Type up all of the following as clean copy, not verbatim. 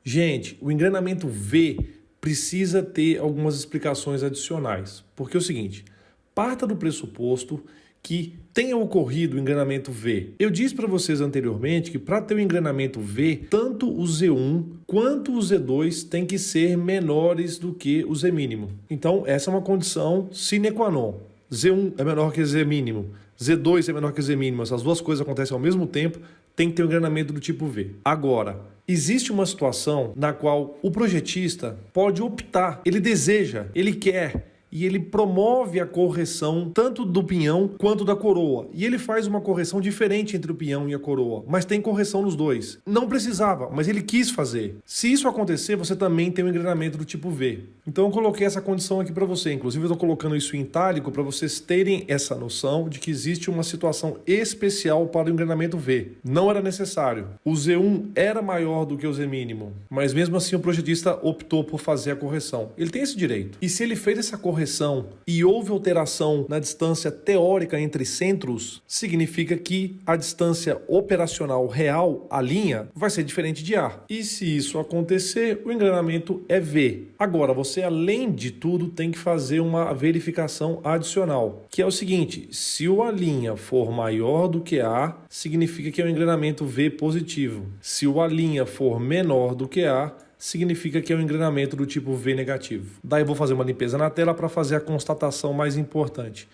Gente, o engrenamento V precisa ter algumas explicações adicionais. Porque é o seguinte, parta do pressuposto que tenha ocorrido o engrenamento V. Eu disse para vocês anteriormente que para ter o engrenamento V, tanto o Z1 quanto o Z2 tem que ser menores do que o Z mínimo. Então, essa é uma condição sine qua non. Z1 é menor que Z mínimo, Z2 é menor que Z mínimo, essas duas coisas acontecem ao mesmo tempo, tem que ter um engrenamento do tipo V. Agora, existe uma situação na qual o projetista pode optar, ele deseja, ele quer, e ele promove a correção tanto do pinhão quanto da coroa. E ele faz uma correção diferente entre o pinhão e a coroa, mas tem correção nos dois. Não precisava, mas ele quis fazer. Se isso acontecer, você também tem um engrenamento do tipo V. Então eu coloquei essa condição aqui para você. Inclusive eu estou colocando isso em itálico para vocês terem essa noção de que existe uma situação especial para o engrenamento V. Não era necessário. O Z1 era maior do que o Z mínimo, mas mesmo assim o projetista optou por fazer a correção. Ele tem esse direito. E se ele fez essa correção e houve alteração na distância teórica entre centros, significa que a distância operacional real, a linha, vai ser diferente de A. E se isso acontecer, o engrenamento é V. Agora, você além de tudo tem que fazer uma verificação adicional, que é o seguinte, se o A' for maior do que A, significa que é um engrenamento V positivo. Se o A' for menor do que A, significa que é um engrenamento do tipo V negativo. Daí eu vou fazer uma limpeza na tela para fazer a constatação mais importante.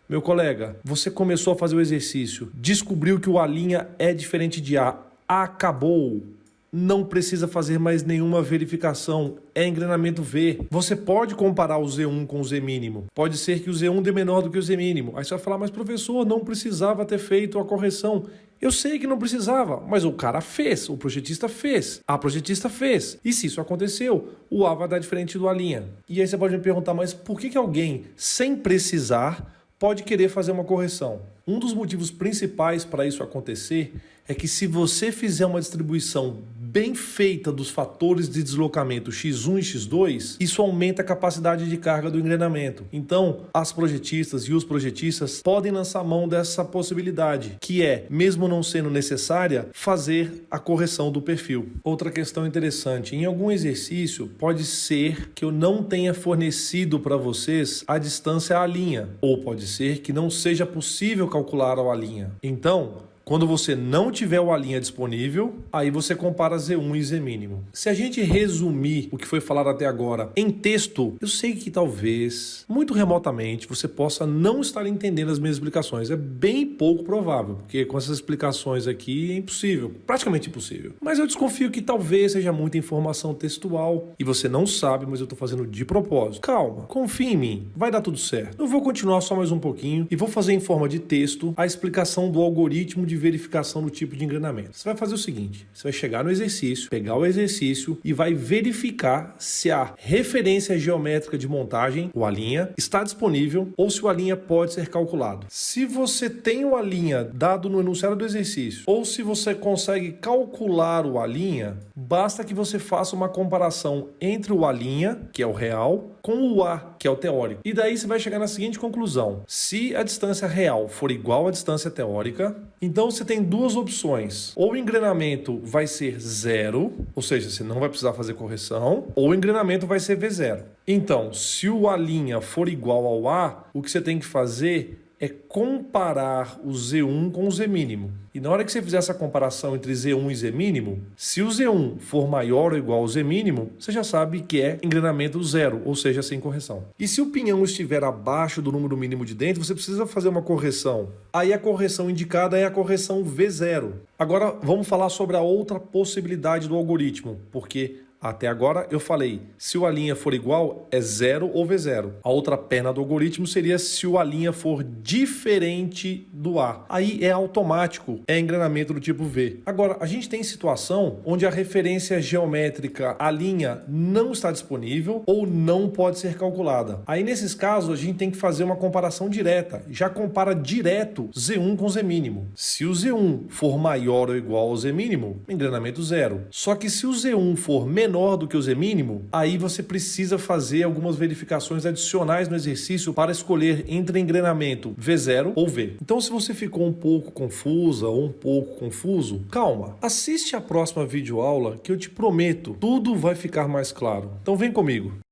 Meu colega, você começou a fazer o exercício, descobriu que o A' é diferente de A, acabou. Não precisa fazer mais nenhuma verificação, é engrenamento V. Você pode comparar o Z1 com o Z mínimo. Pode ser que o Z1 dê menor do que o Z mínimo. Aí você vai falar, mas professor, não precisava ter feito a correção. Eu sei que não precisava, mas o cara fez, o projetista fez, a projetista fez. E se isso aconteceu, o A vai dar diferente do A'. E aí você pode me perguntar, mas por que alguém, sem precisar, pode querer fazer uma correção? Um dos motivos principais para isso acontecer é que se você fizer uma distribuição bem feita dos fatores de deslocamento x1 e x2, isso aumenta a capacidade de carga do engrenamento. Então, as projetistas e os projetistas podem lançar mão dessa possibilidade, que é, mesmo não sendo necessária, fazer a correção do perfil. Outra questão interessante, em algum exercício, pode ser que eu não tenha fornecido para vocês a distância à linha, ou pode ser que não seja possível calcular a linha. Então, quando você não tiver o A' disponível, aí você compara Z1 e Z mínimo. Se a gente resumir o que foi falado até agora em texto, eu sei que talvez, muito remotamente, você possa não estar entendendo as minhas explicações. É bem pouco provável, porque com essas explicações aqui é impossível, praticamente impossível. Mas eu desconfio que talvez seja muita informação textual e você não sabe, mas eu estou fazendo de propósito. Calma, confia em mim, vai dar tudo certo. Eu vou continuar só mais um pouquinho e vou fazer em forma de texto a explicação do algoritmo de verificação do tipo de engrenamento. Você vai fazer o seguinte, você vai chegar no exercício, pegar o exercício e vai verificar se a referência geométrica de montagem, o A', está disponível ou se o A' pode ser calculado. Se você tem o A' dado no enunciado do exercício ou se você consegue calcular o A', basta que você faça uma comparação entre o A', que é o real, com o A, que é o teórico. E daí você vai chegar na seguinte conclusão. Se a distância real for igual à distância teórica, então você tem duas opções. Ou o engrenamento vai ser zero, ou seja, você não vai precisar fazer correção, ou o engrenamento vai ser V0. Então, se o A' for igual ao A, o que você tem que fazer é comparar o Z1 com o Z mínimo. E na hora que você fizer essa comparação entre Z1 e Z mínimo, se o Z1 for maior ou igual ao Z mínimo, você já sabe que é engrenamento zero, ou seja, sem correção. E se o pinhão estiver abaixo do número mínimo de dentro, você precisa fazer uma correção. Aí a correção indicada é a correção V0. Agora vamos falar sobre a outra possibilidade do algoritmo, porque até agora eu falei, se o A' for igual, é 0 ou V0. A outra perna do algoritmo seria se o A' for diferente do A. Aí é automático, é engrenamento do tipo V. Agora, a gente tem situação onde a referência geométrica A' não está disponível ou não pode ser calculada. Aí nesses casos a gente tem que fazer uma comparação direta. Já compara direto Z1 com Z mínimo. Se o Z1 for maior ou igual ao Z mínimo, engrenamento zero. Só que se o Z1 for menor menor do que o Z mínimo, aí você precisa fazer algumas verificações adicionais no exercício para escolher entre engrenamento V0 ou V. Então, se você ficou um pouco confusa ou um pouco confuso, calma. Assiste a próxima videoaula que eu te prometo, tudo vai ficar mais claro. Então vem comigo.